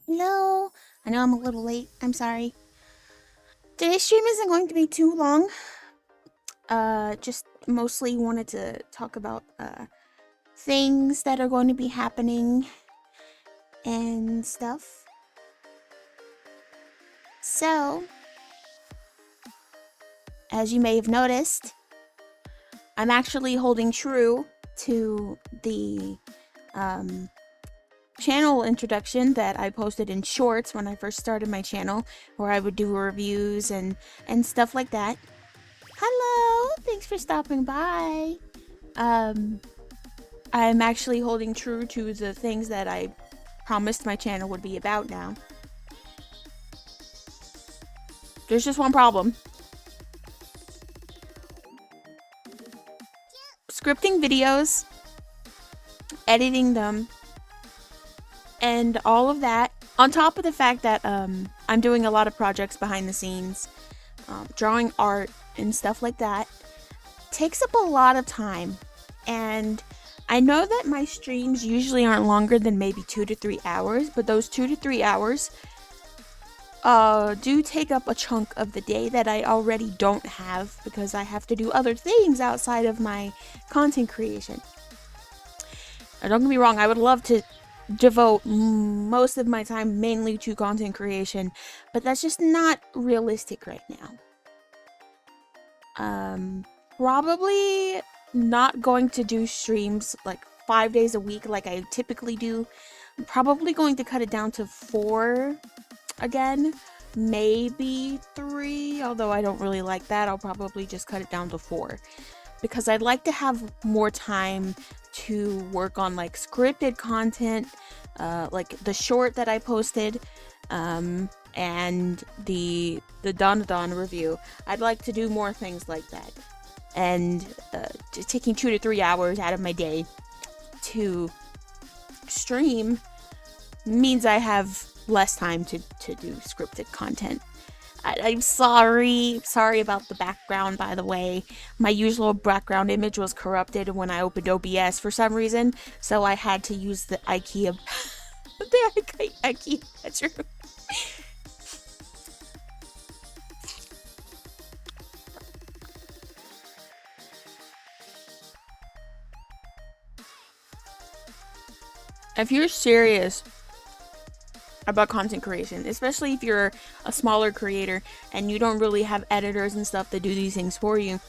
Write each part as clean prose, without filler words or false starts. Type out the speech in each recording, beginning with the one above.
Hello. I know I'm a little late. I'm sorry. Today's stream isn't going to be too long. Just mostly wanted to talk about things that are going to be happening and stuff. So, as you may have noticed, I'm actually holding true to the channel introduction that I posted in shorts when I first started my channel, where I would do reviews and stuff like that. Hello, thanks for stopping by. I'm actually holding true to the things that I promised my channel would be about now. There's just one problem. Scripting videos, editing them, and all of that, on top of the fact that I'm doing a lot of projects behind the scenes, drawing art and stuff like that, takes up a lot of time. And I know that my streams usually aren't longer than maybe 2 to 3 hours, but those 2 to 3 hours do take up a chunk of the day that I already don't have because I have to do other things outside of my content creation. Now, don't get me wrong, I would love to devote most of my time mainly to content creation, but that's just not realistic right now. Probably not going to do streams like 5 days a week like I typically do. I'm probably going to cut it down to 4 again, maybe 3, although I don't really like that. I'll probably just cut it down to 4 because I'd like to have more time to work on like scripted content, like the short that I posted, and the Don review. I'd like to do more things like that, and just taking 2 to 3 hours out of my day to stream means I have less time to do scripted content. I'm sorry about the background, by the way. My usual background image was corrupted when I opened OBS for some reason, so I had to use the IKEA IKEA bedroom. If you're serious about content creation, especially if you're a smaller creator and you don't really have editors and stuff that do these things for you,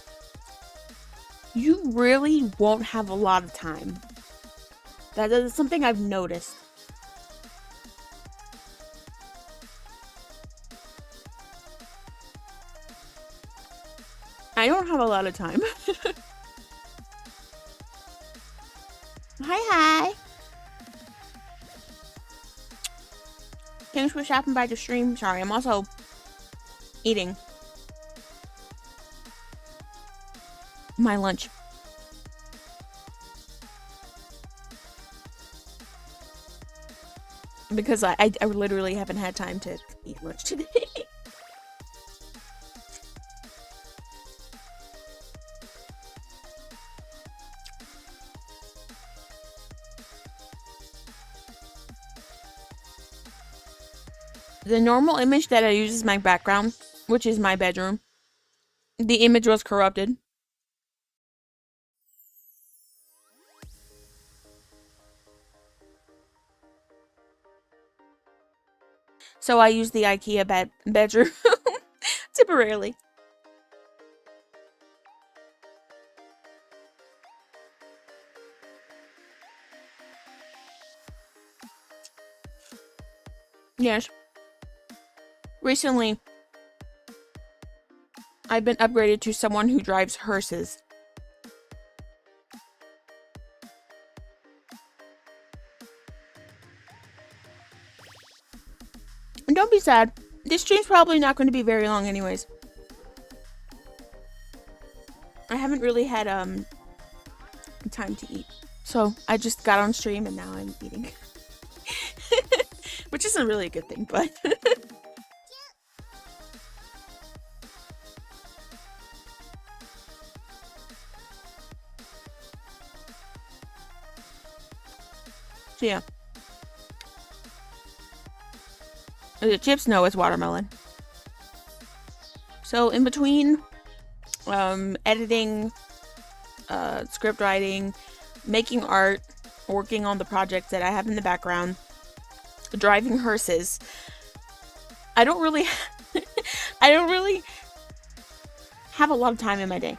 you really won't have a lot of time. That is something I've noticed. I don't have a lot of time. Hi. Thanks for stopping by the stream. Sorry, I'm also eating my lunch. Because I literally haven't had time to eat lunch today. The normal image that I use as my background, which is my bedroom, the image was corrupted. So I use the IKEA bedroom temporarily. Yes. Recently, I've been upgraded to someone who drives hearses. And don't be sad. This stream's probably not going to be very long anyways. I haven't really had time to eat. So I just got on stream and now I'm eating. Which isn't really a good thing, but so yeah. The chips? No, it's watermelon. So in between editing, script writing, making art, working on the project that I have in the background, driving hearses, I don't really I don't really have a lot of time in my day.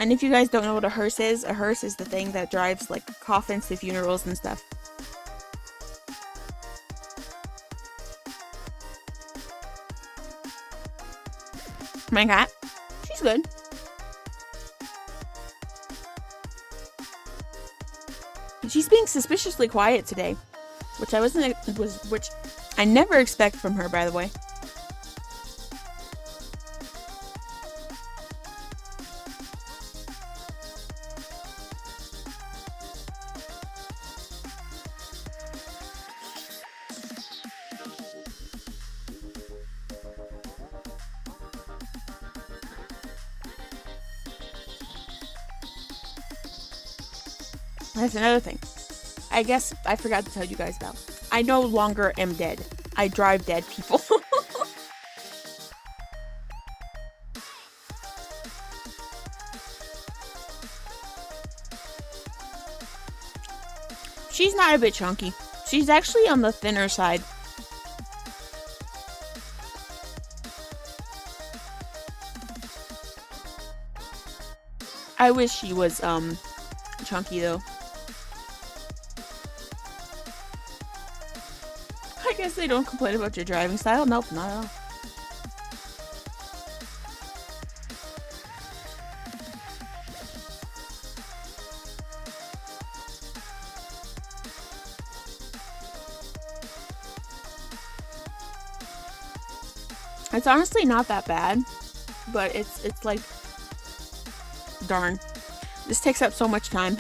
And if you guys don't know what a hearse is the thing that drives like coffins to funerals and stuff. My cat, she's good. She's being suspiciously quiet today, which I never expect from her, by the way. That's another thing. I guess I forgot to tell you guys about. I no longer am dead. I drive dead people. She's not a bit chunky. She's actually on the thinner side. I wish she was chunky though. I guess they don't complain about your driving style. Nope, not at all. It's honestly not that bad, but it's like, darn, this takes up so much time.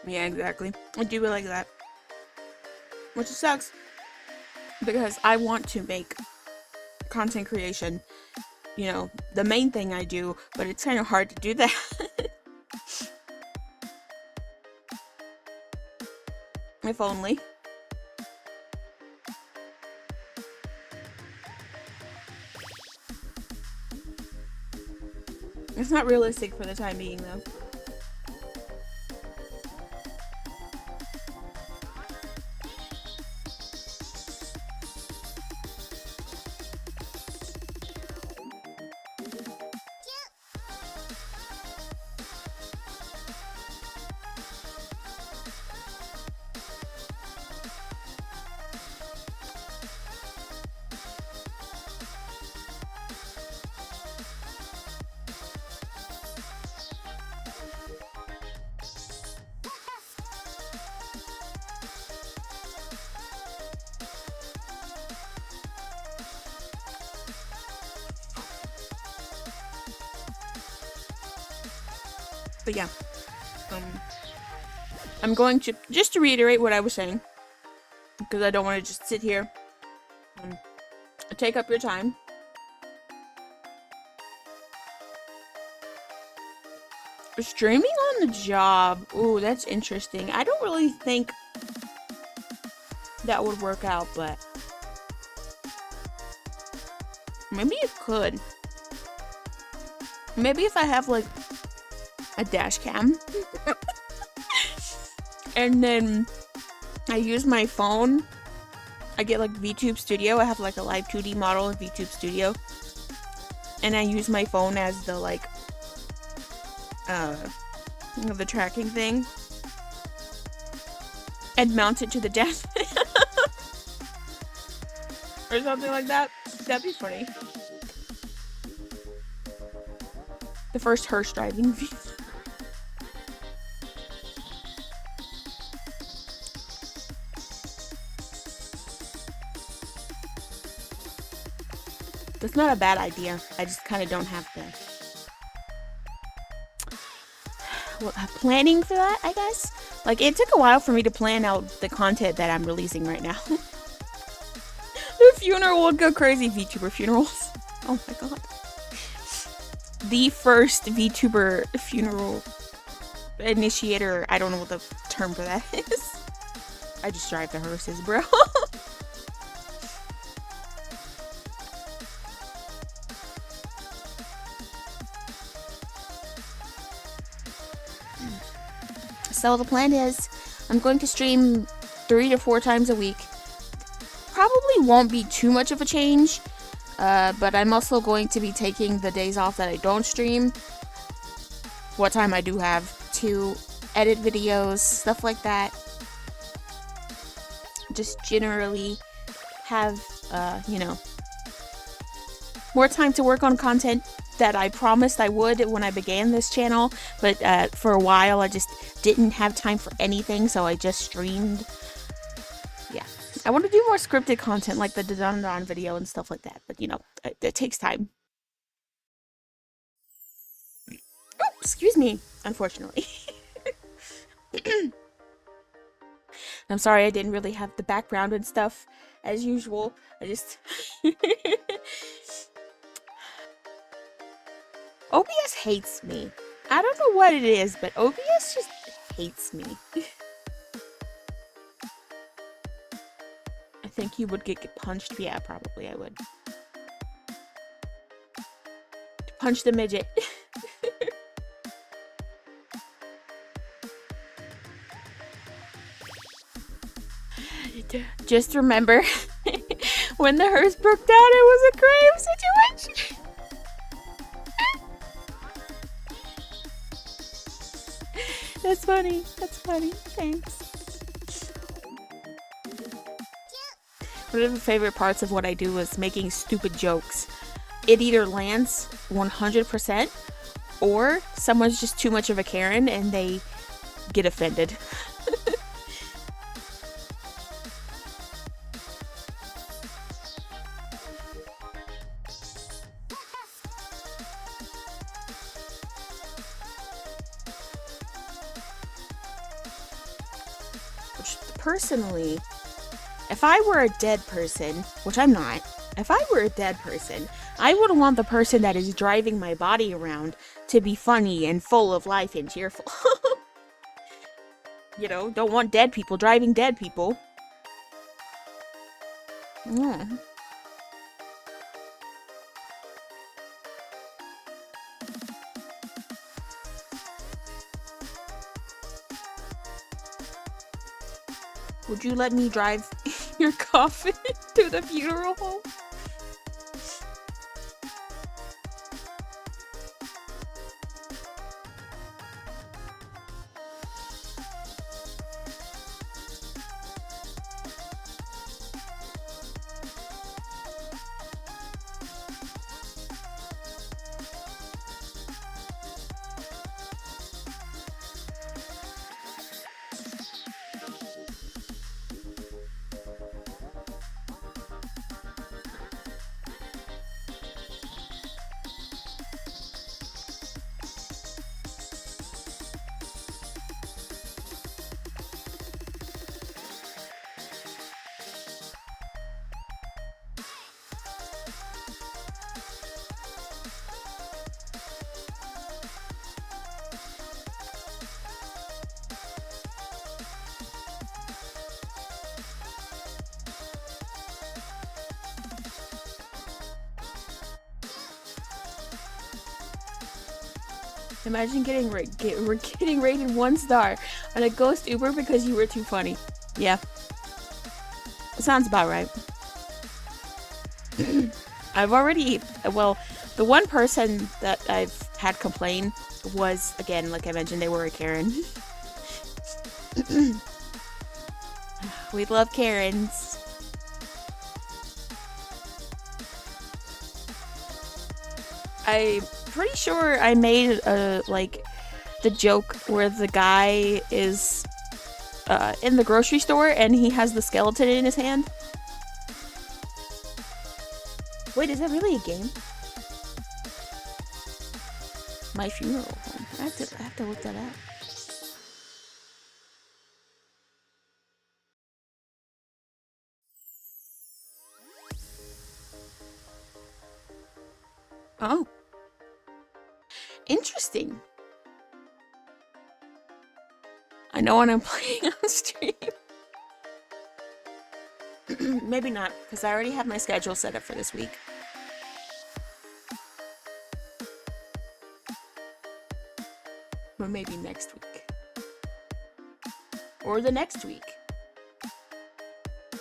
Yeah, exactly. I do it like that. Which sucks. Because I want to make content creation, you know, the main thing I do, but it's kind of hard to do that. If only. It's not realistic for the time being, though. But yeah, I'm going to, just to reiterate what I was saying, because I don't want to just sit here and take up your time. Streaming on the job. Ooh, that's interesting. I don't really think that would work out, but maybe it could. Maybe if I have like a dash cam and then I use my phone, I get like VTube Studio. I have like a live 2D model of VTube Studio, and I use my phone as the like the tracking thing. and mount it to the desk. Or something like that. That'd be funny. The first hearse driving video. That's not a bad idea. I just kind of don't have the planning for that, I guess. Like, it took a while for me to plan out the content that I'm releasing right now. The funeral would go crazy, VTuber funerals. Oh my god. The first VTuber funeral initiator. I don't know what the term for that is. I just drive the hearses, bro. So the plan is I'm going to stream 3 to 4 times a week. Probably won't be too much of a change, but I'm also going to be taking the days off that I don't stream, what time I do have, to edit videos, stuff like that. Just generally have, you know, more time to work on content that I promised I would when I began this channel, but for a while I just didn't have time for anything, so I just streamed. Yeah, I want to do more scripted content like the Don Don video and stuff like that, but you know, it takes time. Oh, excuse me, unfortunately. I'm sorry I didn't really have the background and stuff as usual. I just OBS hates me. I don't know what it is, but OBS just hates me. I think you would get punched. Yeah, probably I would. Punch the midget. Just remember, when the hearse broke down, it was a grave situation. That's funny. That's funny. Thanks. One of the favorite parts of what I do is making stupid jokes. It either lands 100% or someone's just too much of a Karen and they get offended. Personally, if I were a dead person, which I'm not, if I were a dead person, I would want the person that is driving my body around to be funny and full of life and cheerful. You know, don't want dead people driving dead people. Yeah. Would you let me drive your coffin to the funeral home? Imagine getting rated 1 star on a ghost Uber because you were too funny. Yeah. Sounds about right. I've already, well, the one person that I've had complain was, again, like I mentioned, they were a Karen. We love Karens. I'm pretty sure I made like the joke where the guy is in the grocery store and he has the skeleton in his hand. Wait, is that really a game? My Funeral Home. I have to look that up. Oh. Interesting. I know when I'm playing on stream. Maybe not, because I already have my schedule set up for this week. But maybe next week. Or the next week.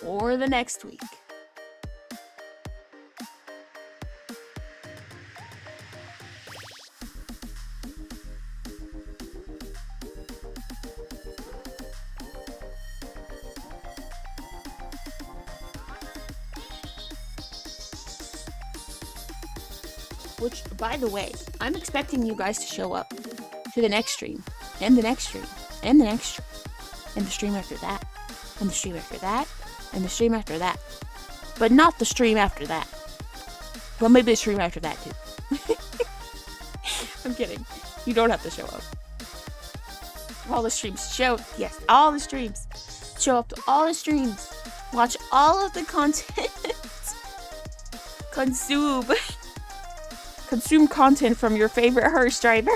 Or the next week. Which, by the way, I'm expecting you guys to show up to the next stream, and the next stream, and the next stream, and the stream after that, and the stream after that, and the stream after that. But not the stream after that. Well, maybe the stream after that, too. I'm kidding. You don't have to show up. All the streams. Yes, all the streams. Show up to all the streams. Watch all of the content. Consume content from your favorite hearse driver.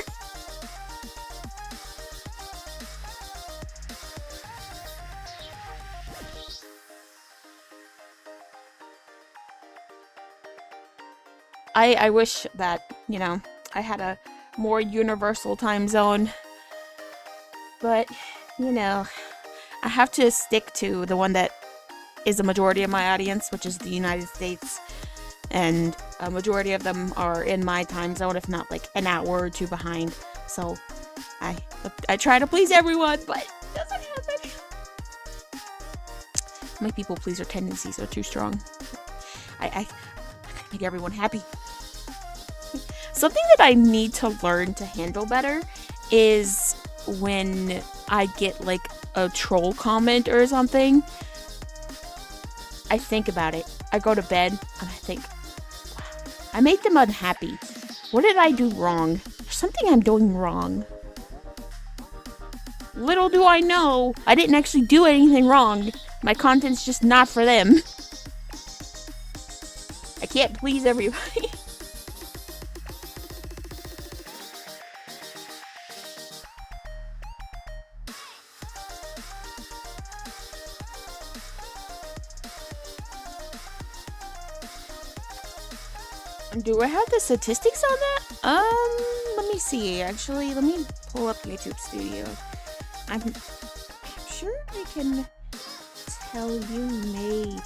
I wish that, you know, I had a more universal time zone. But, you know, I have to stick to the one that is the majority of my audience, which is the United States. And a majority of them are in my time zone, if not like an hour or two behind. So I try to please everyone, but it doesn't happen. My people pleaser tendencies are too strong. I make everyone happy. Something that I need to learn to handle better is when I get like a troll comment or something. I think about it. I go to bed and I think, I made them unhappy. What did I do wrong? There's something I'm doing wrong. Little do I know, I didn't actually do anything wrong. My content's just not for them. I can't please everybody. Do I have the statistics on that? Let me see. Actually, let me pull up YouTube Studio. I'm sure I can tell you maybe.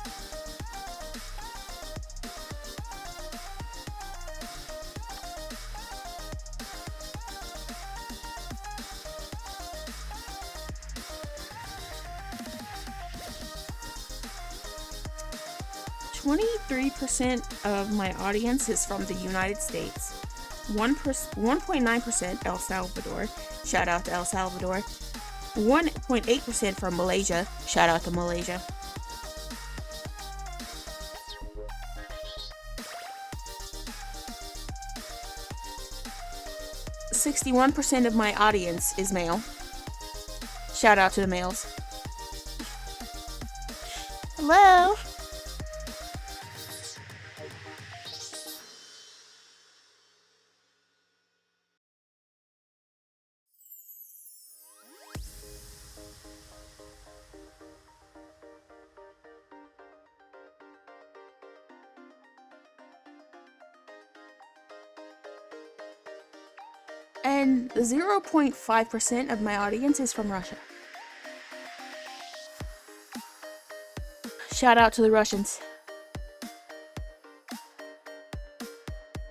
.3% of my audience is from the United States. 1.9% El Salvador. Shout out to El Salvador. 1.8% from Malaysia. Shout out to Malaysia. .61% of my audience is male. Shout out to the males. Hello. And 0.5% of my audience is from Russia. Shout out to the Russians.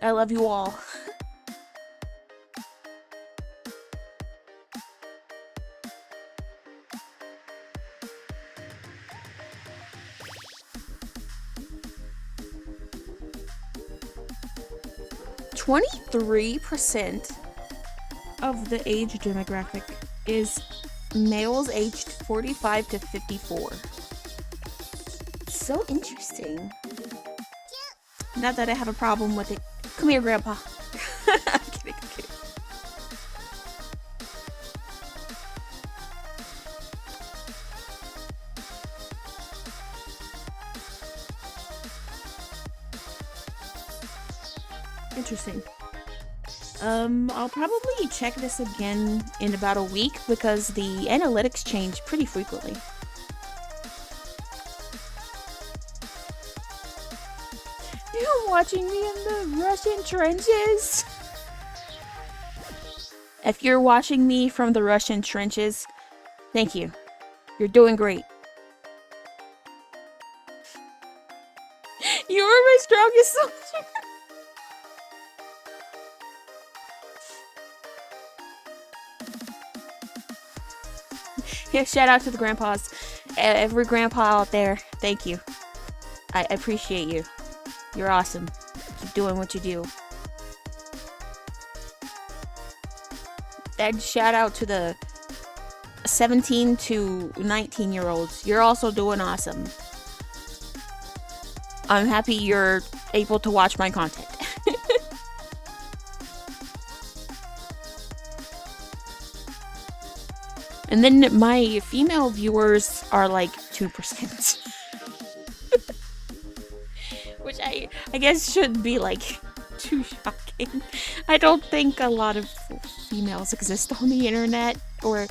I love you all. 23% of the age demographic is males aged 45 to 54. So interesting. Not that I have a problem with it. Come here, Grandpa. I'm kidding, I'm kidding. Interesting. I'll probably check this again in about a week because the analytics change pretty frequently. You're watching me in the Russian trenches. If you're watching me from the Russian trenches, thank you. You're doing great. You are my strongest soldier. Yeah, shout out to the grandpas. Every grandpa out there, thank you. I appreciate you. You're awesome. Keep doing what you do. And shout out to the 17 to 19-year-olds. You're also doing awesome. I'm happy you're able to watch my content. And then my female viewers are like 2%. Which I guess shouldn't be like too shocking. I don't think a lot of females exist on the internet, or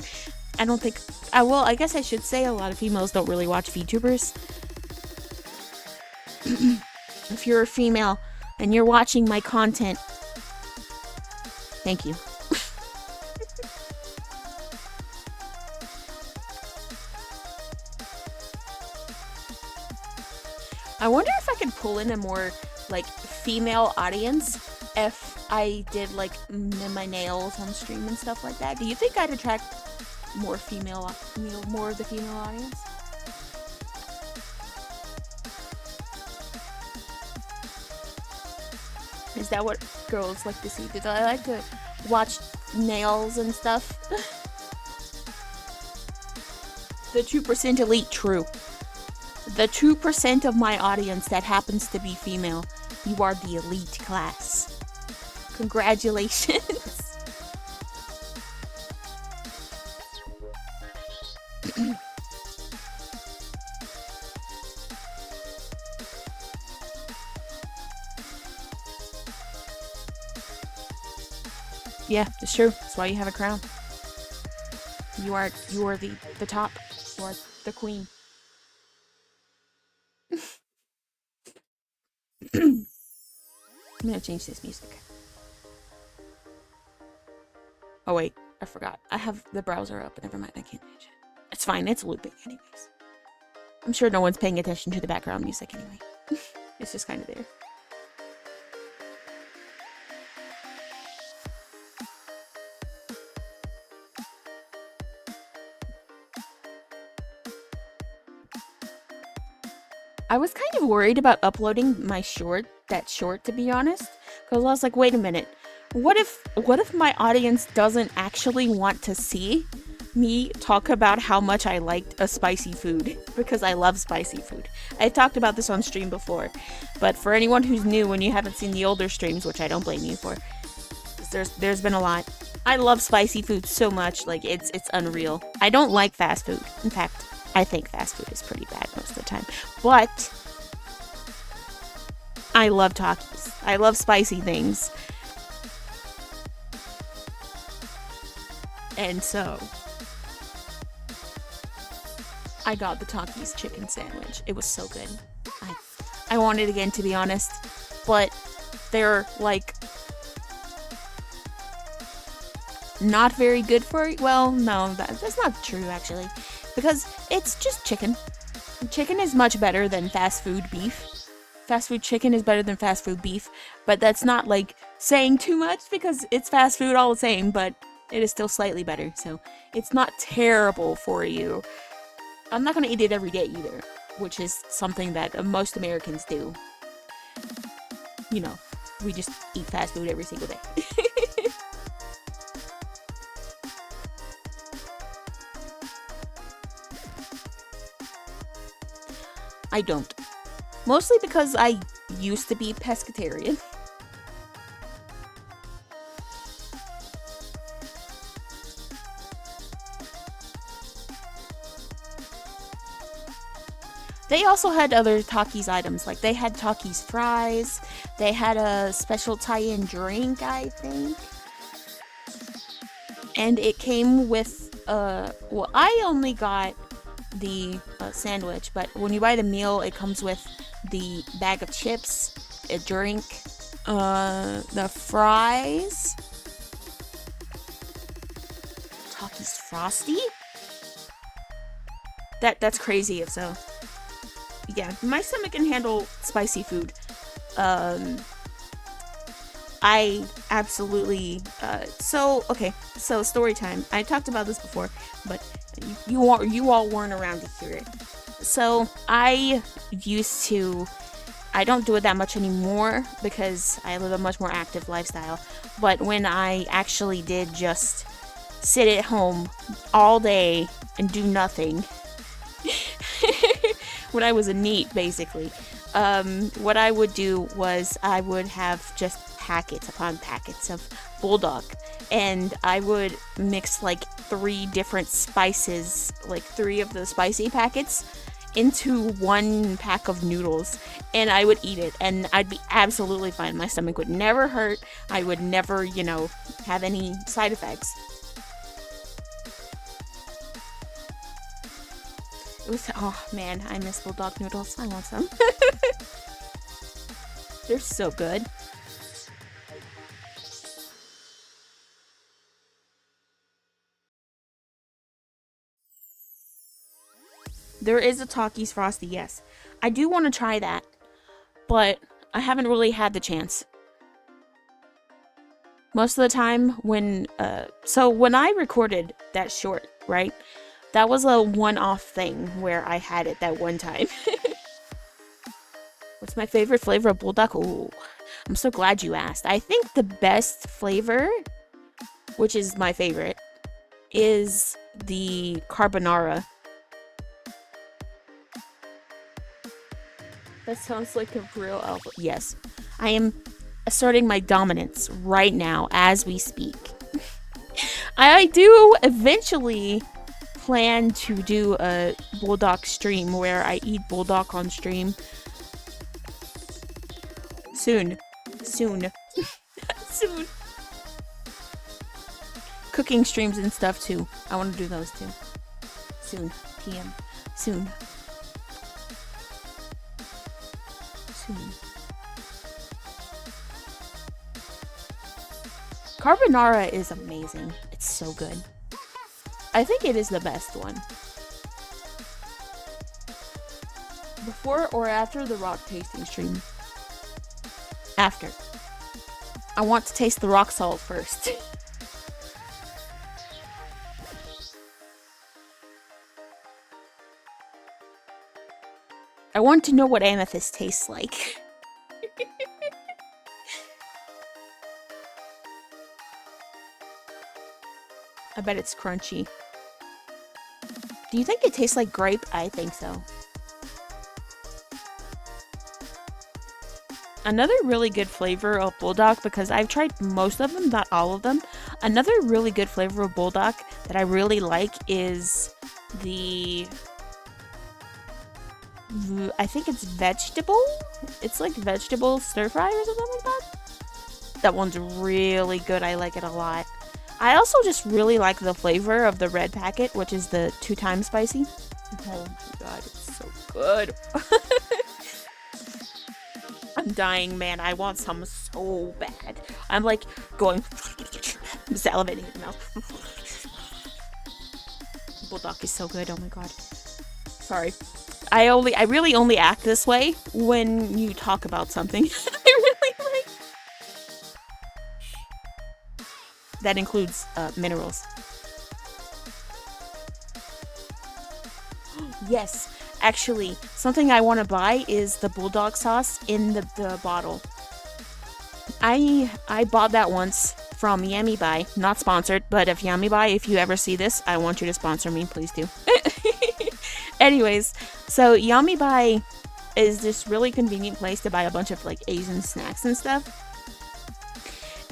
I don't think I guess I should say a lot of females don't really watch VTubers. If you're a female and you're watching my content, thank you. I wonder if I could pull in a more, like, female audience if I did, like, my nails on stream and stuff like that. Do you think I'd attract more female, more of the female audience? Is that what girls like to see? Do they like to watch nails and stuff? The 2% elite, true. The 2% of my audience that happens to be female, you are the elite class. Congratulations. Yeah, it's true. That's why you have a crown. You are the top. You are the queen. I'm gonna change this music. Oh wait, I forgot. I have the browser up. Never mind, I can't change it. It's fine, it's looping anyways. I'm sure no one's paying attention to the background music anyway. It's just kind of there. I was kind of worried about uploading my short, to be honest, because I was like, wait a minute, what if my audience doesn't actually want to see me talk about how much I liked a spicy food, because I love spicy food. I talked about this on stream before, but for anyone who's new and you haven't seen the older streams, which I don't blame you for, there's been a lot. I love spicy food so much, like it's unreal. I don't like fast food. In fact, I think fast food is pretty bad most of the time. But I love Takis. I love spicy things. And so I got the Takis chicken sandwich. It was so good. I want it again, to be honest. But they're like not very good for you. Well, no, that's not true actually. Because it's just chicken. Chicken is much better than fast food beef. Fast food chicken is better than fast food beef. But that's not like saying too much because it's fast food all the same, but it is still slightly better. So it's not terrible for you. I'm not going to eat it every day either, which is something that most Americans do. You know, We just eat fast food every single day. I don't. Mostly because I used to be pescatarian. They also had other Takis items, like they had Takis fries, they had a special tie-in drink, I think. And it came with, well, I only got the sandwich, but when you buy the meal, it comes with the bag of chips, a drink, the fries, Takis Frosty? That's crazy if so. Yeah, my stomach can handle spicy food. I absolutely, so story time. I talked about this before, but you all weren't around to hear it. So I don't do it that much anymore because I live a much more active lifestyle. But when I actually did just sit at home all day and do nothing, when I was a NEET, basically, what I would do was I would have just packets upon packets of Bulldog, and I would mix like 3 different spices, like 3 of the spicy packets, into 1 pack of noodles, and I would eat it, and I'd be absolutely fine. My stomach would never hurt. I would never, have any side effects. It was, oh man, I miss Bulldog noodles. I want some. They're so good. There is a Takis Frosty, yes. I do want to try that, but I haven't really had the chance. Most of the time when I recorded that short, right? That was a one-off thing where I had it that one time. What's my favorite flavor of Bulldog? Ooh, I'm so glad you asked. I think the best flavor, which is my favorite, is the carbonara. That sounds like a real alpha. Yes, I am asserting my dominance right now as we speak. I do eventually plan to do a Bulldog stream where I eat Bulldog on stream. Soon. Soon. Cooking streams and stuff too. I want to do those too. Soon. TM. Soon. Carbonara is amazing. It's so good. I think it is the best one. Before or after the rock tasting stream? After. I want to taste the rock salt first. I want to know what amethyst tastes like. I bet it's crunchy. Do you think it tastes like grape? I think so. Another really good flavor of Bulldog, because I've tried most of them, not all of them. Another really good flavor of Bulldog that I really like is the... I think it's vegetable? It's like vegetable stir fry or something like that. That one's really good. I like it a lot. I also just really like the flavor of the red packet, which is the 2 times spicy. Oh my god, it's so good. I'm dying, man. I want some so bad. I'm like going salivating in the mouth. Bulldog is so good. Oh my god. Sorry. I really only act this way when you talk about something. I really like. That includes minerals. Yes, actually, something I want to buy is the Bulldog sauce in the bottle. I bought that once from Yummy Buy, not sponsored, but if Yummy Buy, if you ever see this, I want you to sponsor me, please do. Anyways, so Yummy Buy is this really convenient place to buy a bunch of like Asian snacks and stuff.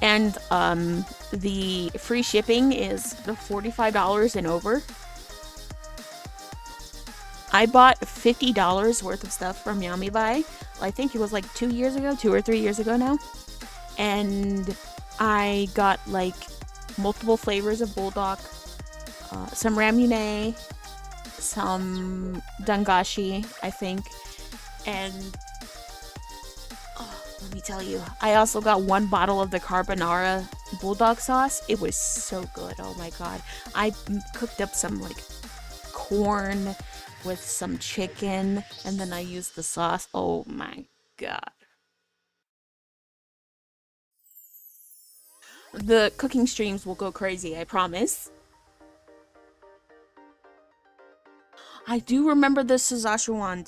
And the free shipping is the $45 and over. I bought $50 worth of stuff from Yummy Buy. I think it was like 2 years ago, 2 or 3 years ago now. And I got like multiple flavors of bulldog, some ramune, some dangashi, I think, and let me tell you, I also got 1 bottle of the carbonara bulldog sauce. It was so good. Oh my god. I cooked up some like corn with some chicken, and then I used the sauce. Oh my god. The cooking streams will go crazy, I promise. I do remember the Szechuan.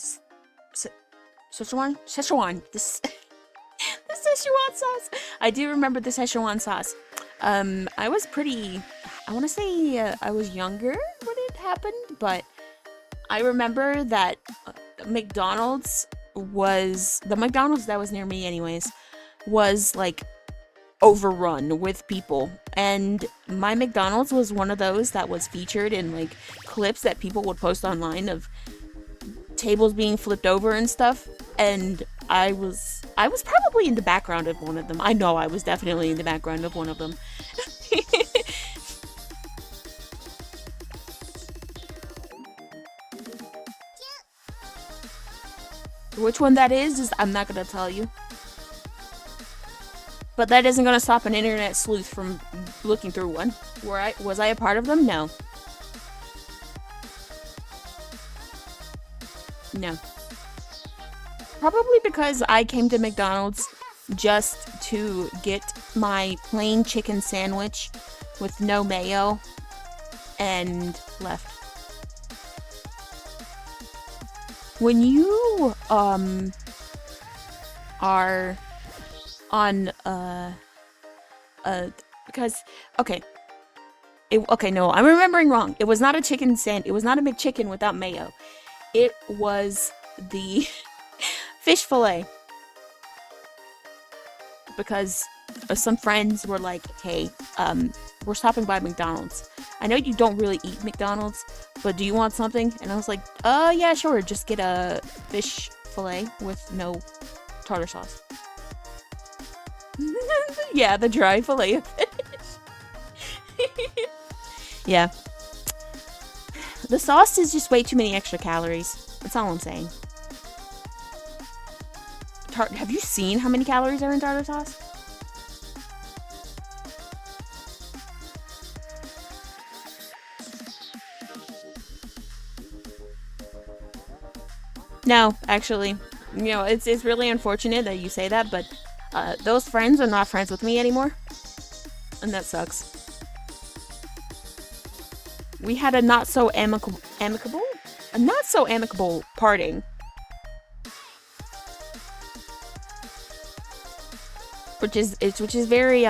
Szechuan. This the Szechuan sauce. I do remember the Szechuan sauce. I was pretty. I want to say I was younger when it happened, but I remember that McDonald's was the McDonald's that was near me, anyways, was like overrun with people, and my McDonald's was one of those that was featured in like clips that people would post online of tables being flipped over and stuff, and I was probably in the background of one of them. I know I was definitely in the background of one of them. Which one that is I'm not gonna tell you. But that isn't gonna stop an internet sleuth from looking through one. Was I a part of them? No. No. Probably because I came to McDonald's just to get my plain chicken sandwich with no mayo and left. When you are on because okay no, I'm remembering wrong. It was not a chicken it was not a McChicken without mayo. It was the fish fillet, because some friends were like, hey, we're stopping by McDonald's. I know you don't really eat McDonald's, but do you want something? And I was like, yeah, sure, just get a fish fillet with no tartar sauce. Yeah, the dry fillet of fish. Yeah. The sauce is just way too many extra calories. That's all I'm saying. Have you seen how many calories are in tartar sauce? No, actually. You know, it's really unfortunate that you say that, but those friends are not friends with me anymore. And that sucks. We had a not so amicable parting. Which is very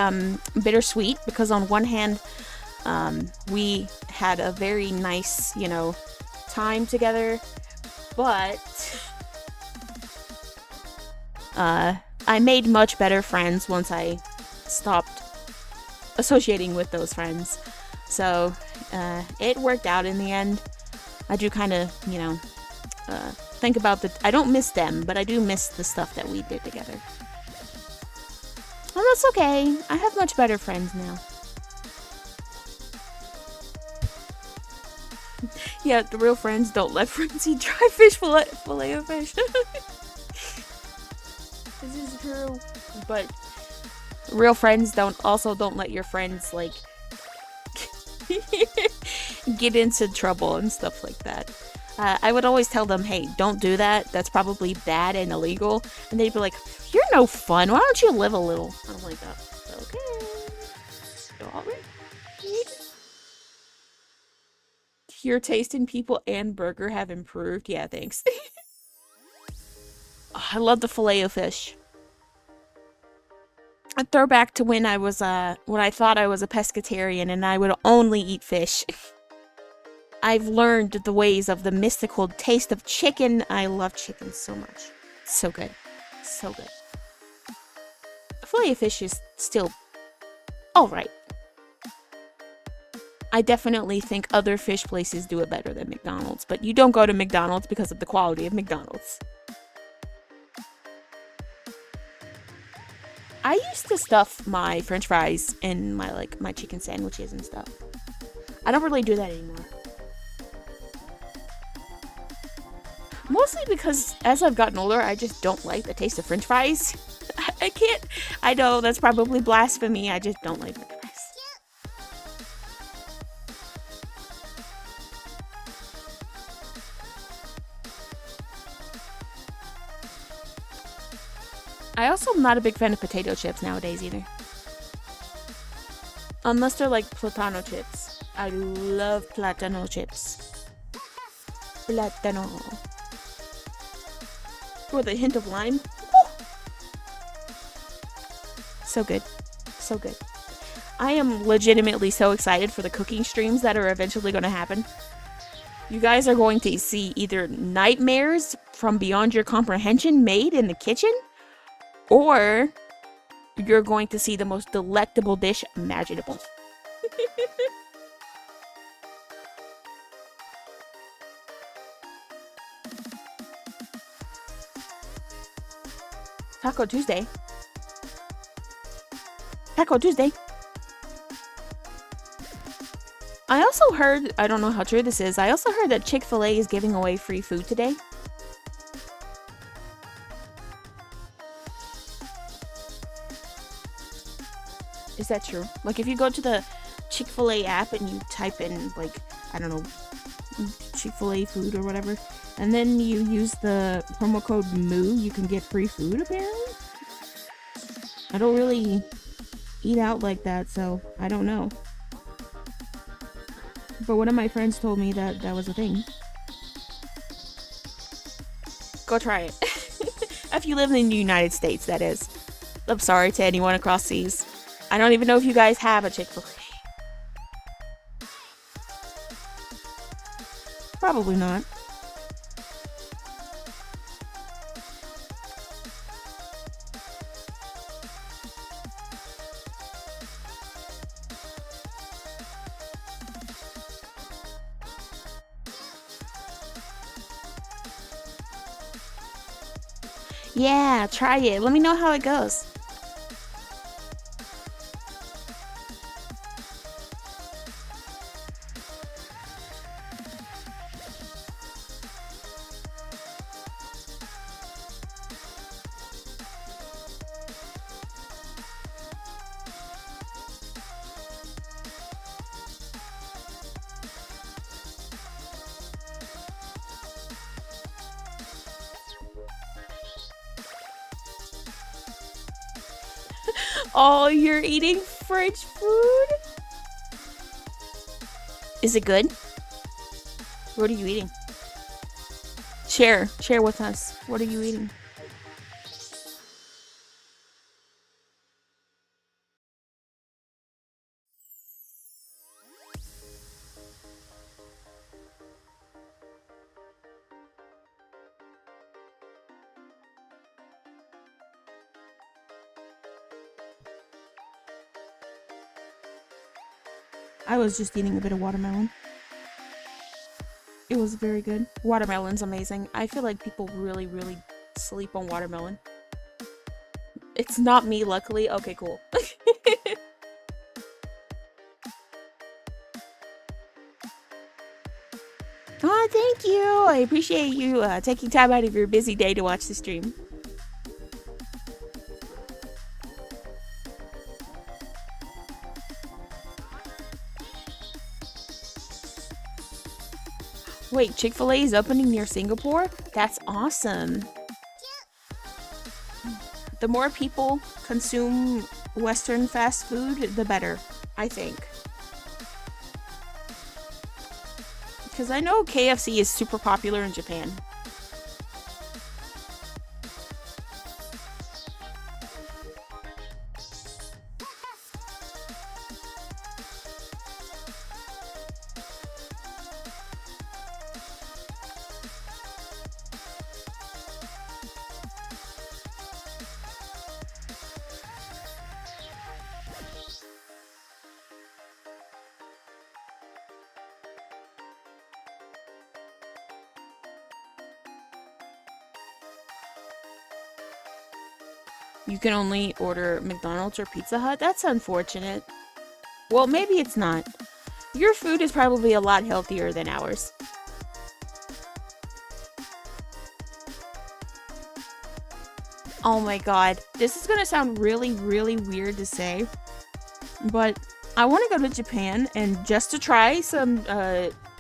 bittersweet, because on one hand, we had a very nice, you know, time together, but I made much better friends once I stopped associating with those friends. So it worked out in the end. I do kind of, you know, think about I don't miss them, but I do miss the stuff that we did together. Well, that's okay. I have much better friends now. Yeah, the real friends don't let friends eat dry fish fillet of fish. This is true. But real friends don't let your friends, like, get into trouble and stuff like that. I would always tell them, hey, don't do that. That's probably bad and illegal. And they'd be like, you're no fun. Why don't you live a little? I'm like, okay. Alright. Your taste in people and burger have improved. Yeah, thanks. Oh, I love the filet of fish. A throwback to when I was when I thought I was a pescatarian and I would only eat fish. I've learned the ways of the mystical taste of chicken. I love chicken so much. It's so good. So good. Filet of fish is still alright. I definitely think other fish places do it better than McDonald's, but you don't go to McDonald's because of the quality of McDonald's. I used to stuff my french fries in my chicken sandwiches and stuff. I don't really do that anymore. Mostly because as I've gotten older, I just don't like the taste of french fries. I can't. I know that's probably blasphemy. I just don't like french fries. I also am not a big fan of potato chips nowadays either. Unless they're like platano chips. I love platano chips. Platano. With a hint of lime. Woo! So good. So good. I am legitimately so excited for the cooking streams that are eventually going to happen. You guys are going to see either nightmares from beyond your comprehension made in the kitchen, or you're going to see the most delectable dish imaginable. Taco Tuesday. Taco Tuesday. I also heard, I don't know how true this is, I also heard that Chick-fil-A is giving away free food today. Is that true? Like, if you go to the Chick-fil-A app and you type in, like, I don't know, Chick-fil-A food or whatever, and then you use the promo code MOO, you can get free food, apparently? I don't really eat out like that, so I don't know. But one of my friends told me that that was a thing. Go try it. If you live in the United States, that is. I'm sorry to anyone across seas. I don't even know if you guys have a Chick-fil-A. Probably not. Yeah, try it. Let me know how it goes. Oh, you're eating French food? Is it good? What are you eating? Share with us. What are you eating? I was just eating a bit of watermelon. It was very good. Watermelon's amazing. I feel like people really, really sleep on watermelon. It's not me, luckily. Okay, cool. Oh, thank you. I appreciate you taking time out of your busy day to watch the stream. Wait, Chick-fil-A is opening near Singapore? That's awesome. The more people consume Western fast food, the better, I think. Because I know KFC is super popular in Japan. You can only order McDonald's or Pizza Hut? That's unfortunate. Well, maybe it's not. Your food is probably a lot healthier than ours. Oh my god. This is gonna sound really, really weird to say, but I want to go to Japan and just to try some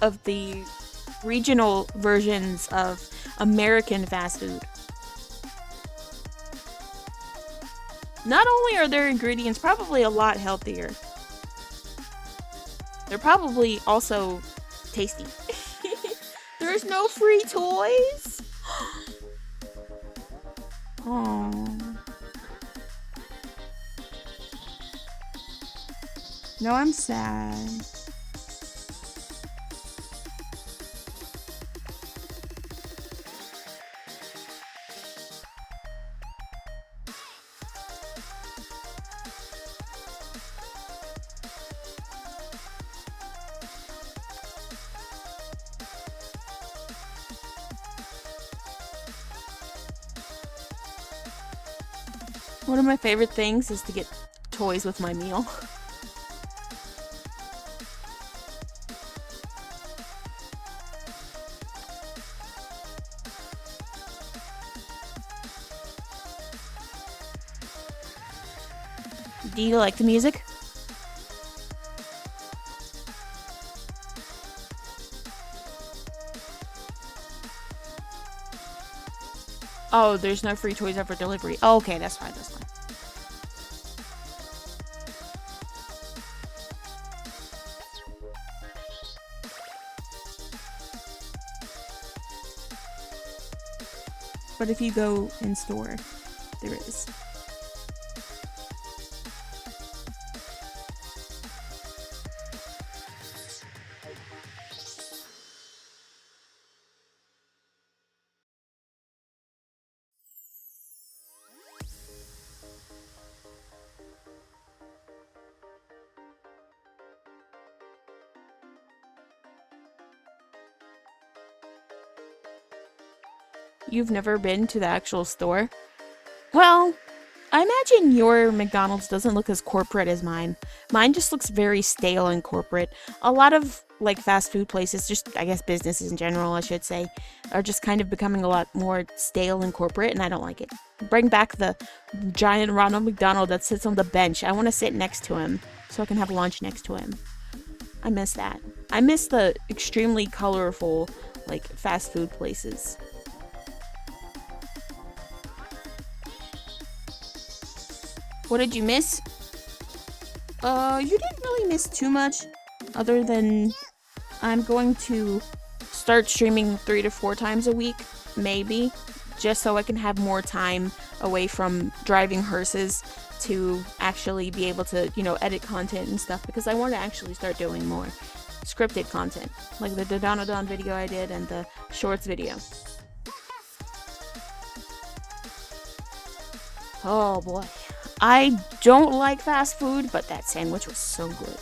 of the regional versions of American fast food. Not only are their ingredients probably a lot healthier, they're probably also tasty. There's no free toys? Oh. No, I'm sad. One of my favorite things is to get toys with my meal. Do you like the music? Oh, there's no free toys ever delivery. Oh, okay, that's fine, that's fine. But if you go in store, there is. You've never been to the actual store? Well, I imagine your McDonald's doesn't look as corporate as mine. Mine just looks very stale and corporate. A lot of like fast food places, just I guess businesses in general, I should say, are just kind of becoming a lot more stale and corporate, and I don't like it. Bring back the giant Ronald McDonald that sits on the bench. I want to sit next to him so I can have lunch next to him. I miss that. I miss the extremely colorful like fast food places. What did you miss? You didn't really miss too much, other than I'm going to start streaming 3 to 4 times a week, maybe, just so I can have more time away from driving hearses to actually be able to, edit content and stuff, because I want to actually start doing more scripted content, like the Dodonodon video I did and the shorts video. Oh boy. I don't like fast food, but that sandwich was so good.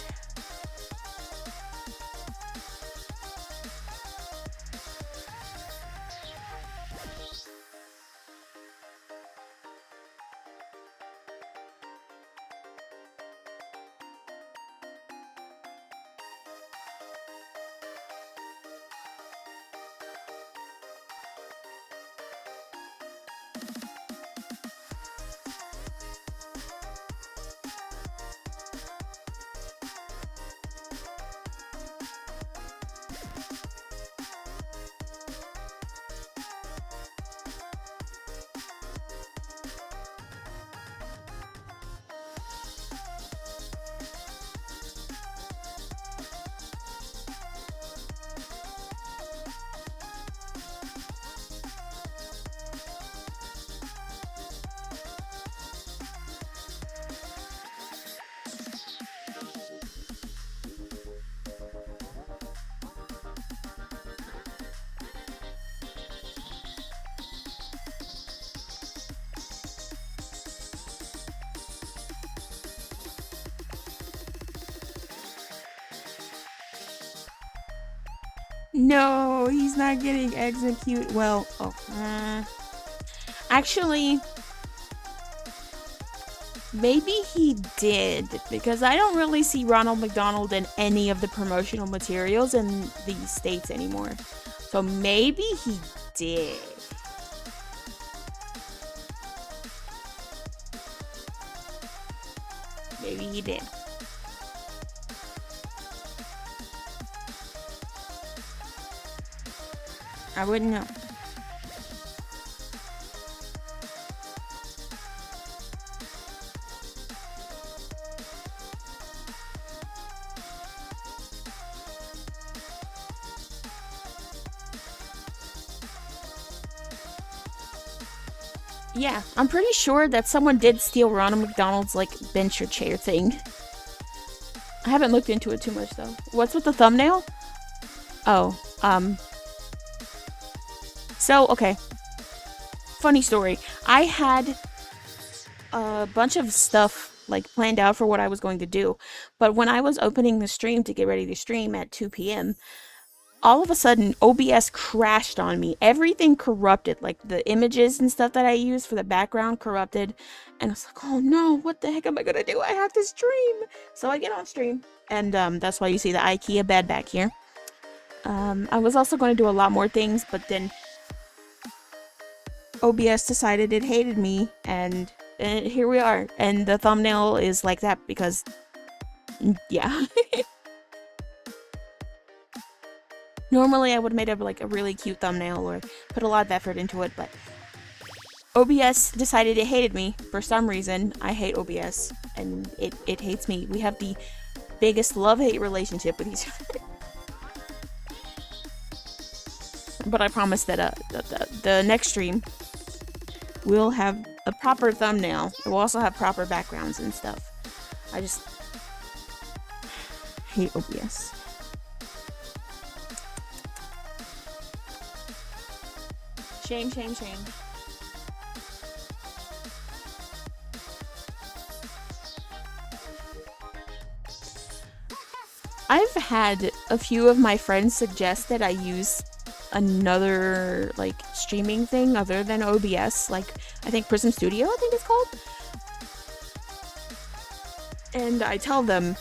No, he's not getting executed. Well, actually, Maybe he did, because I don't really see Ronald McDonald in any of the promotional materials in these states anymore. So maybe he did. Maybe he did. I wouldn't know. Yeah, I'm pretty sure that someone did steal Ronald McDonald's, like, bench or chair thing. I haven't looked into it too much, though. What's with the thumbnail? Oh, So, okay. Funny story. I had a bunch of stuff, like, planned out for what I was going to do. But when I was opening the stream to get ready to stream at 2 p.m., all of a sudden OBS crashed on me. Everything corrupted, like the images and stuff that I used for the background corrupted. And I was like, oh no, what the heck am I gonna do? I have to stream. So I get on stream. And that's why you see the IKEA bed back here. I was also going to do a lot more things, but then OBS decided it hated me, and here we are. And the thumbnail is like that because, yeah. Normally I would have made like a really cute thumbnail or put a lot of effort into it, but OBS decided it hated me for some reason. I hate OBS, and it hates me. We have the biggest love-hate relationship with each other. But I promise that the next stream we'll have a proper thumbnail. We'll also have proper backgrounds and stuff. I just hate OBS. Shame, shame, shame. I've had a few of my friends suggest that I use another, like, streaming thing other than OBS, like, I think Prism Studio, I think it's called. And I tell them,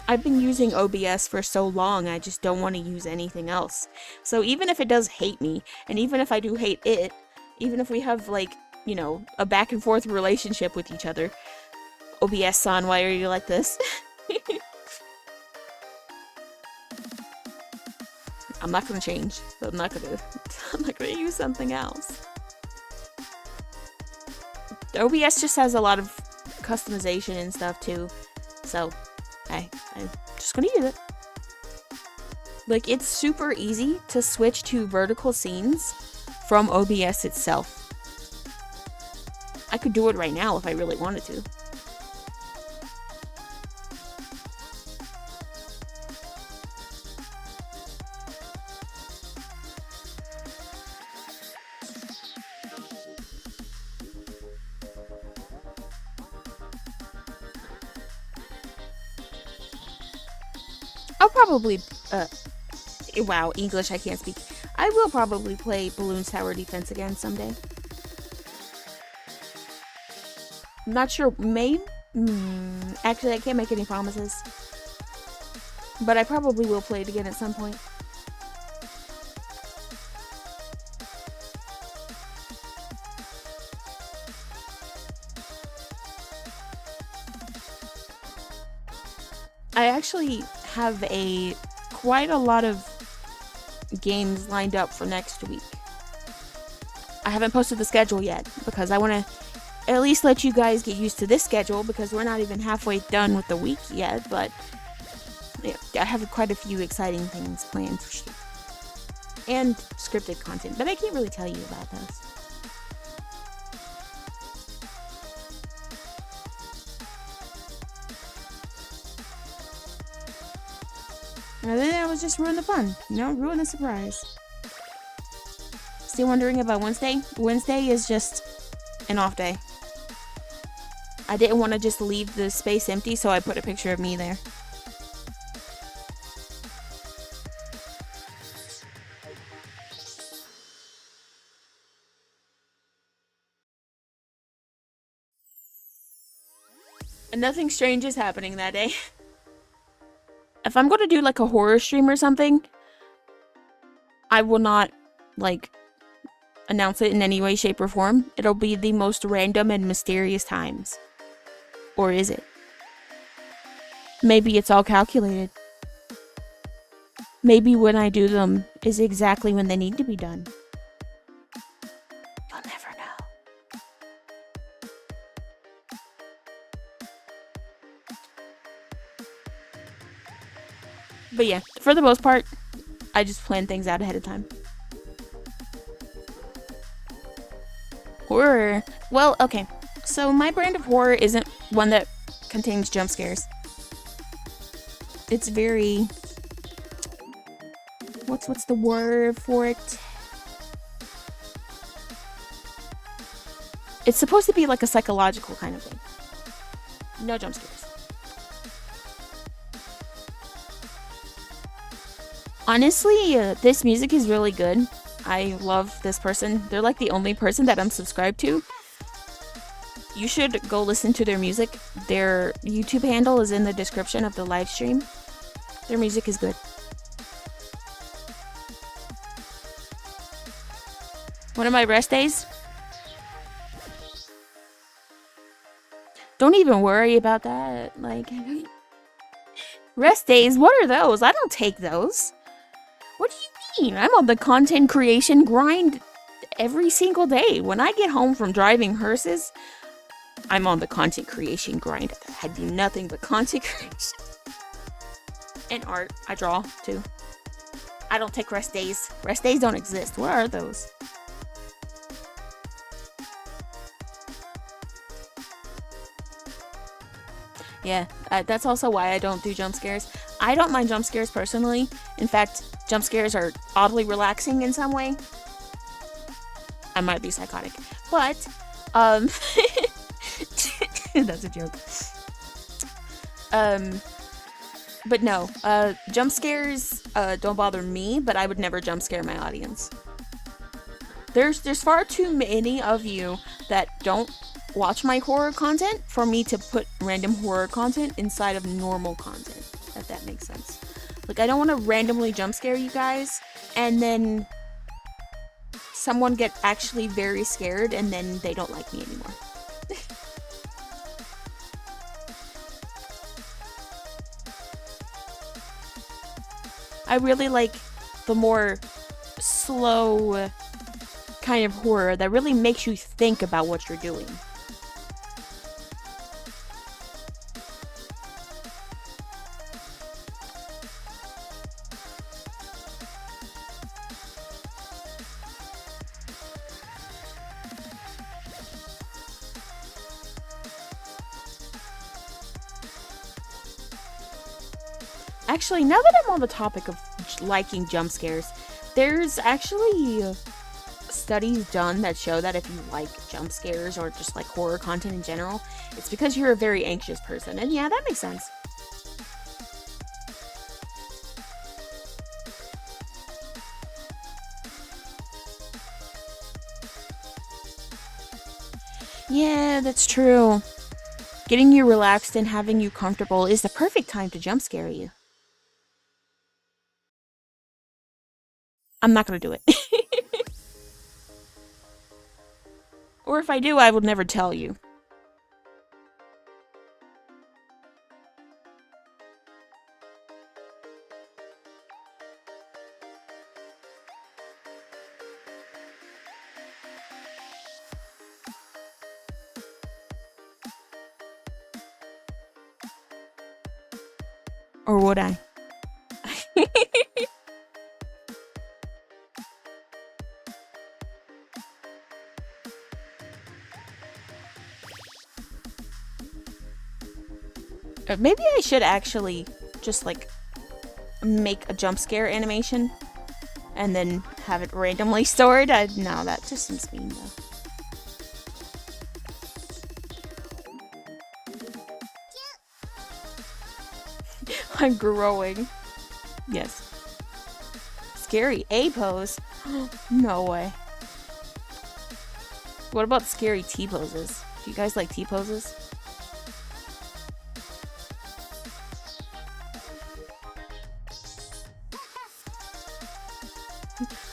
I've been using OBS for so long, I just don't want to use anything else. So even if it does hate me, and even if I do hate it, even if we have, like, you know, a back and forth relationship with each other, OBS-san, why are you like this? I'm not gonna change. I'm not gonna use something else. OBS just has a lot of customization and stuff too, so I'm just gonna use it. Like, it's super easy to switch to vertical scenes from OBS itself. I could do it right now if I really wanted to. I'll probably, wow, English, I can't speak. I will probably play Bloons Tower Defense again someday. I'm not sure, maybe? Actually, I can't make any promises. But I probably will play it again at some point. I actually have quite a lot of games lined up for next week. I haven't posted the schedule yet because I want to at least let you guys get used to this schedule because we're not even halfway done with the week yet, but yeah, I have quite a few exciting things planned for you. And scripted content, but I can't really tell you about those. And then I was just ruin the fun, you know, ruin the surprise. Still wondering about Wednesday? Wednesday is just an off day. I didn't want to just leave the space empty, so I put a picture of me there. Nothing strange is happening that day. If I'm going to do like a horror stream or something, I will not like announce it in any way, shape, or form. It'll be the most random and mysterious times. Or is it? Maybe it's all calculated. Maybe when I do them is exactly when they need to be done. You'll never know. But yeah, for the most part, I just plan things out ahead of time. Horror. Well, okay. So my brand of horror isn't one that contains jump scares. It's very... What's the word for it? It's supposed to be like a psychological kind of thing. No jump scares. Honestly, this music is really good. I love this person. They're like the only person that I'm subscribed to. You should go listen to their music. Their YouTube handle is in the description of the live stream. Their music is good. One of my rest days? Don't even worry about that. Like, rest days? What are those? I don't take those. What do you mean? I'm on the content creation grind every single day. When I get home from driving hearses, I'm on the content creation grind. I do nothing but content creation. And art. I draw, too. I don't take rest days. Rest days don't exist. What are those? Yeah, that's also why I don't do jump scares. I don't mind jump scares personally. In fact, jump scares are oddly relaxing in some way. I might be psychotic. But, that's a joke. But no, jump scares don't bother me, but I would never jump scare my audience. There's far too many of you that don't watch my horror content for me to put random horror content inside of normal content, if that makes sense. Like, I don't want to randomly jump scare you guys and then someone get actually very scared and then they don't like me anymore. I really like the more slow kind of horror that really makes you think about what you're doing. Actually, now that I'm on the topic of liking jump scares, there's actually studies done that show that if you like jump scares or just like horror content in general, it's because you're a very anxious person. And yeah, that makes sense. Yeah, that's true. Getting you relaxed and having you comfortable is the perfect time to jump scare you. I'm not gonna do it. Or if I do, I would never tell you. Or would I? Maybe I should actually just like make a jump scare animation and then have it randomly stored. No, that just seems mean though. I'm growing. Yes. Scary A pose? No way. What about scary T poses? Do you guys like T poses?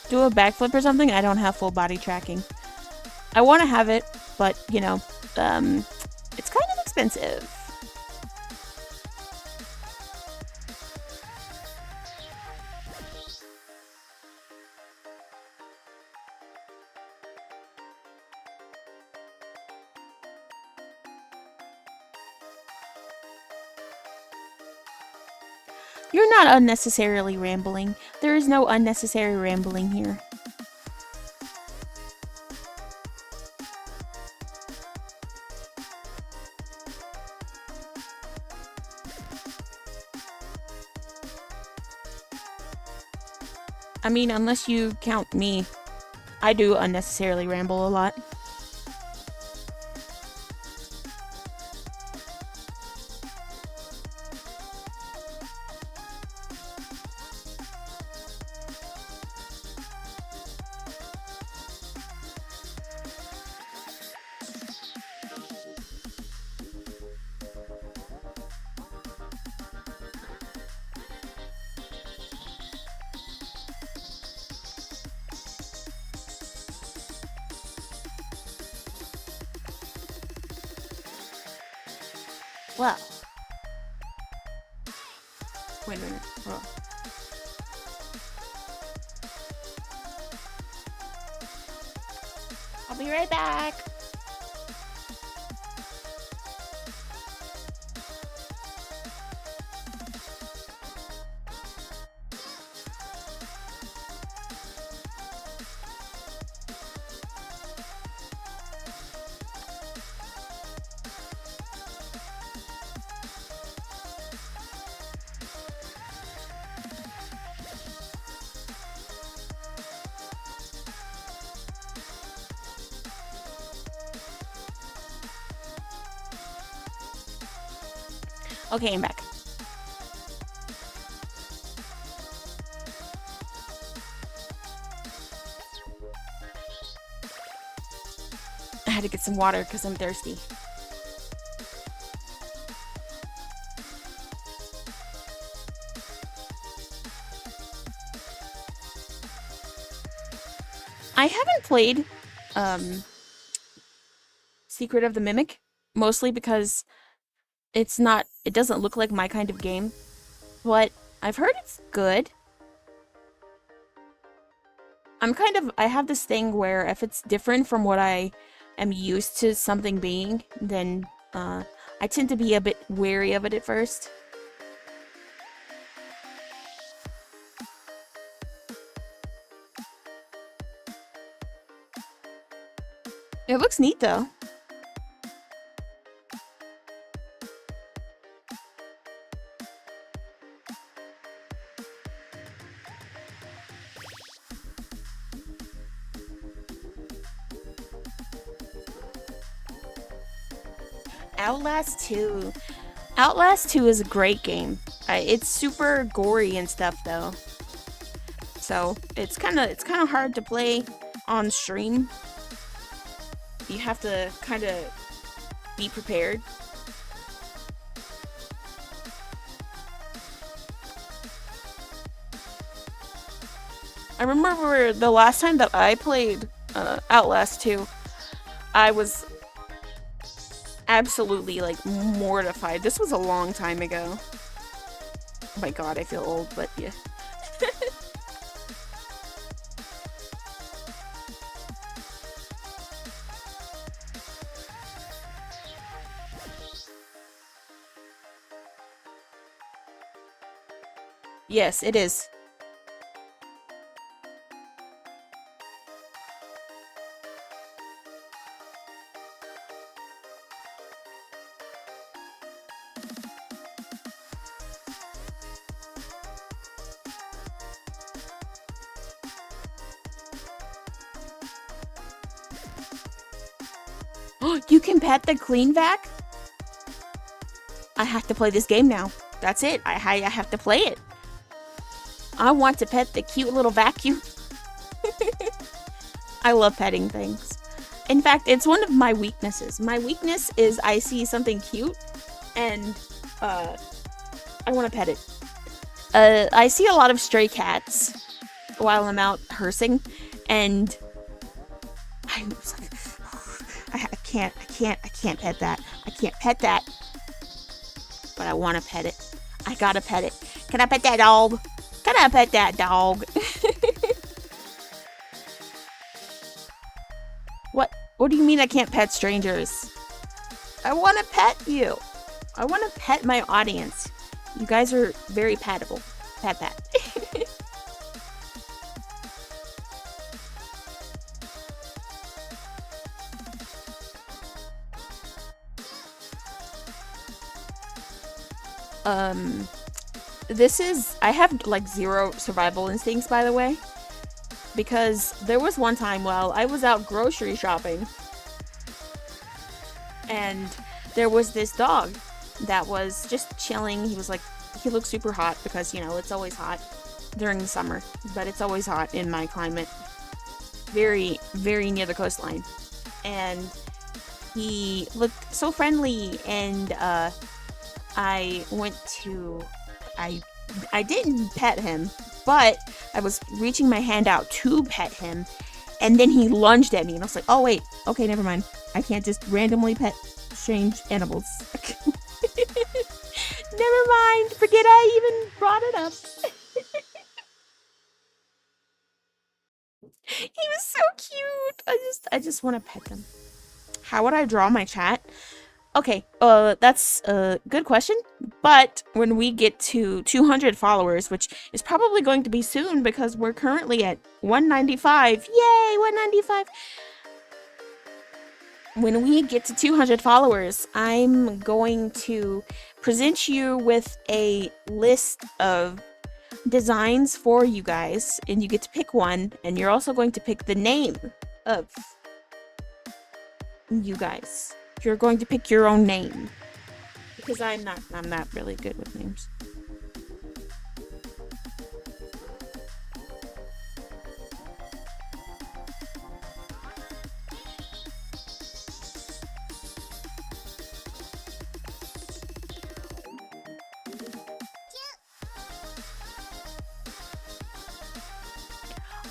do a backflip or something, I don't have full body tracking. I want to have it, but, you know, it's kind of expensive. You're not unnecessarily rambling. There is no unnecessary rambling here. I mean, unless you count me, I do unnecessarily ramble a lot. Well. Wait a minute. Oh. I'll be right back. Okay, I'm back. I had to get some water because I'm thirsty. I haven't played Secret of the Mimic, mostly because it doesn't look like my kind of game, but I've heard it's good. I have this thing where if it's different from what I am used to something being, then I tend to be a bit wary of it at first. It looks neat though. Outlast 2. Outlast 2 is a great game. It's super gory and stuff though. So, it's kind of hard to play on stream. You have to kind of be prepared. I remember the last time that I played Outlast 2, I was absolutely, like, mortified. This was a long time ago. Oh my god, I feel old, but yeah. Yes, it is. You can pet the clean vac? I have to play this game now. That's it. I have to play it. I want to pet the cute little vacuum. I love petting things. In fact, it's one of my weaknesses. My weakness is I see something cute and I want to pet it. I see a lot of stray cats while I'm out hearsing, and I was like, I can't pet that. I can't pet that. But I want to pet it. I gotta pet it. Can I pet that dog? Can I pet that dog? What do you mean I can't pet strangers? I want to pet you. I want to pet my audience. You guys are very petable. Pet. I have like 0 survival instincts, by the way, because there was one time while I was out grocery shopping and there was this dog that was just chilling. He looked super hot because, you know, it's always hot during the summer, but it's always hot in my climate, very, very near the coastline. And he looked so friendly, and I didn't pet him, but I was reaching my hand out to pet him, and then he lunged at me, and I was like, oh wait, okay, never mind. I can't just randomly pet strange animals. Never mind, forget I even brought it up. He was so cute. I just want to pet them. How would I draw my chat? Okay, that's a good question, but when we get to 200 followers, which is probably going to be soon because we're currently at 195, yay, 195! When we get to 200 followers, I'm going to present you with a list of designs for you guys, and you get to pick one, and you're also going to pick the name of you guys. You're going to pick your own name, because I'm not really good with names.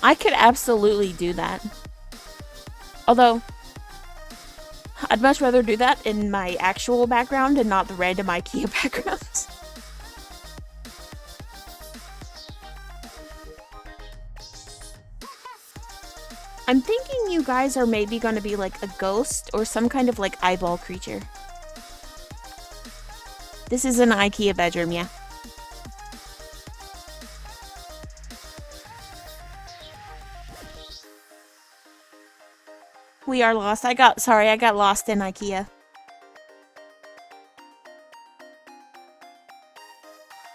I could absolutely do that. Although, I'd much rather do that in my actual background and not the random IKEA background. I'm thinking you guys are maybe going to be like a ghost or some kind of like eyeball creature. This is an IKEA bedroom, yeah. We are lost. I got lost in IKEA.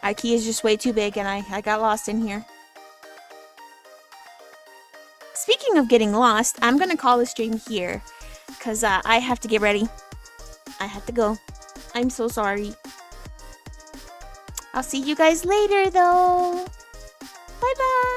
IKEA is just way too big, and I got lost in here. Speaking of getting lost, I'm gonna call the stream here, because I have to get ready. I have to go. I'm so sorry. I'll see you guys later, though. Bye-bye.